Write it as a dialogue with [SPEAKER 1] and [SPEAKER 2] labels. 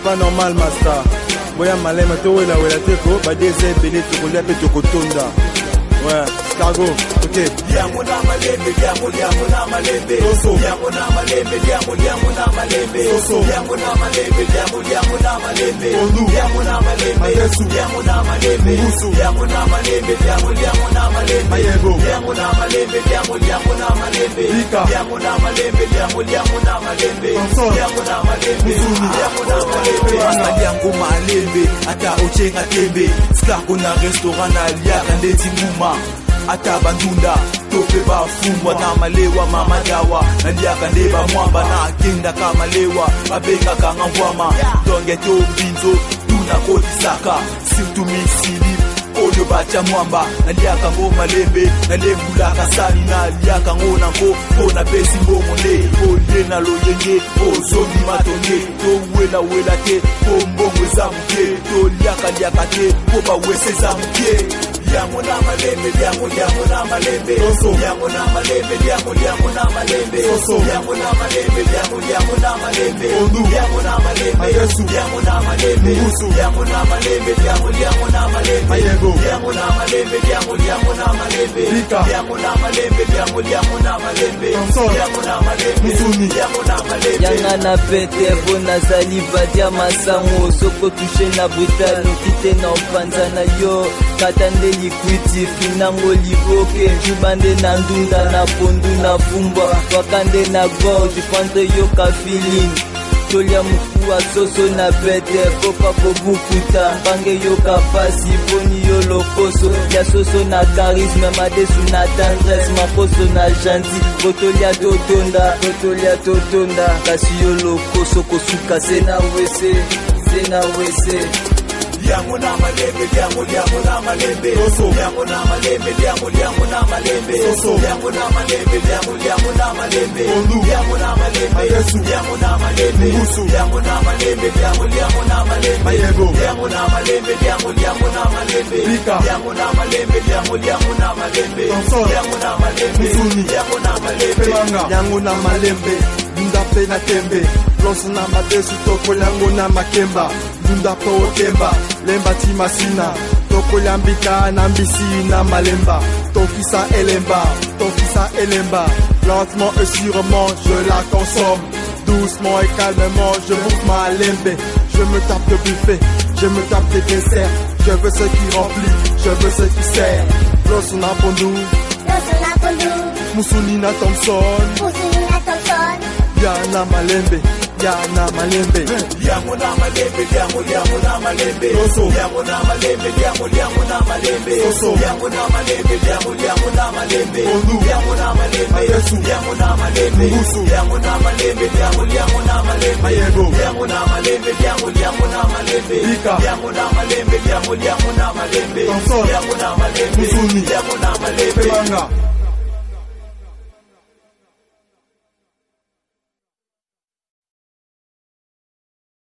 [SPEAKER 1] pas normal master. Boya malema to wela wela teko ba dese bele to kolia pe to kotonda. Ouais, cargo, ok.
[SPEAKER 2] Yamuna malembe, yamuna malembe. Soso. Yamuna malembe, yamuna malembe. Soso. Yamuna malembe, yamuna malembe. Ondu. Yamuna malembe,
[SPEAKER 1] Madesu.
[SPEAKER 2] yamuna malembe.
[SPEAKER 1] Musu.
[SPEAKER 2] Yamuna malembe, yamuna malembe.
[SPEAKER 1] Mayebo.
[SPEAKER 2] Yamuna malembe, yamuna malembe.
[SPEAKER 1] Ika.
[SPEAKER 2] Yamuna malembe, yamuna malembe.
[SPEAKER 1] Tanson.
[SPEAKER 2] Yamuna malembe,
[SPEAKER 1] Musuni.
[SPEAKER 2] yamuna malembe.
[SPEAKER 3] Yango malembe, ata ochenga tembe. Skako na restaurant na liaka ndeti nguma. Ata bandunda, tope bafungwa na malewa mamadawa. Naliaka ndeba mwamba na agenda kamalewa. Babenga kanga mwama, donge to mbinzo, tuna kodi saka. Surtout misili, oyo bacha mwamba. Naliaka ngo malembe, nalembulaka sani naliaka ngo nango. Kona pesi mbongo ne, oye na loyenge, ozoni matonge. To wela wela te, to mbongo zamuke. To liaka te, koba wese zamuke.
[SPEAKER 2] Yamuna malembe, yamuna malembe.
[SPEAKER 1] Soso.
[SPEAKER 2] Yamuna malembe, yamuna malembe.
[SPEAKER 1] Soso.
[SPEAKER 2] Yamuna malembe, yamuna malembe.
[SPEAKER 1] Ondu.
[SPEAKER 2] Yamuna malembe,
[SPEAKER 1] Madesu.
[SPEAKER 2] yamuna malembe.
[SPEAKER 1] Musu.
[SPEAKER 2] Yamuna malembe, yamuna malembe.
[SPEAKER 1] Mayebo.
[SPEAKER 2] Yamuna malembe, yamuna malembe.
[SPEAKER 1] Ika.
[SPEAKER 2] Yamuna malembe, yamuna malembe.
[SPEAKER 1] Tanson.
[SPEAKER 2] Yamuna malembe,
[SPEAKER 1] Musuni.
[SPEAKER 2] yamuna malembe.
[SPEAKER 4] Yanga na pete bona zali vadia masango soko touche na brutal kite na panza na yo katande likwiti finango liboke jubande na ndunda na pondu na vumba wakande na gorge pante yo ka feeling tolia mukua soso na pete popa kobukuta bange yo ka pasi boni yo lokoso ya soso na charisme madesu na tendresse makoso na gentil botolia totonda kasi yo lokoso kosuka sena wese
[SPEAKER 2] Yamuna malembe, yamuna malembe.
[SPEAKER 1] Soso.
[SPEAKER 2] Yamuna malembe, yamuna malembe.
[SPEAKER 1] Soso.
[SPEAKER 2] Yamuna malembe, yamuna malembe.
[SPEAKER 1] Ondu.
[SPEAKER 2] Yamuna malembe,
[SPEAKER 1] Madesu.
[SPEAKER 2] yamuna malembe.
[SPEAKER 1] Musu.
[SPEAKER 2] Yamuna malembe, yamuna malembe.
[SPEAKER 1] Mayebo.
[SPEAKER 2] Yamuna malembe, yamuna malembe.
[SPEAKER 1] Ika.
[SPEAKER 2] Yamuna malembe, yamuna malembe.
[SPEAKER 1] Tanson.
[SPEAKER 2] Yamuna malembe,
[SPEAKER 1] Musuni.
[SPEAKER 2] yamuna malembe.
[SPEAKER 1] Pelanga. Yango na malembe, dunda pe na tembe. Losu na madesu toko yango na makemba. Dunda po okemba, lemba timasina. Toko yambika na mbisi na malemba. Tofisa elemba. Lentement et sûrement je la consomme. Doucement et calmement je bouffe ma lembe. Je me tape de buffet, je me tape des desserts. Je veux ce qui remplit, je veux ce qui sert. Losu na pondu, Musuni na Thompson. Yana malembe. Yamuna malembe, yamuna malembe.
[SPEAKER 2] Soso. Yamuna malembe, yamuna malembe.
[SPEAKER 1] Soso.
[SPEAKER 2] Yamuna malembe, yamuna malembe.
[SPEAKER 1] Ondu.
[SPEAKER 2] Yamuna malembe,
[SPEAKER 1] Madesu.
[SPEAKER 2] yamuna malembe.
[SPEAKER 1] Musu.
[SPEAKER 2] Yamuna malembe, yamuna malembe.
[SPEAKER 1] Mayebo.
[SPEAKER 2] Yamuna malembe, yamuna malembe.
[SPEAKER 1] Ika.
[SPEAKER 2] Yamuna malembe, yamuna malembe.
[SPEAKER 1] Tanson.
[SPEAKER 2] Yamuna malembe,
[SPEAKER 1] Musuni.
[SPEAKER 2] yamuna malembe.
[SPEAKER 1] Pelanga.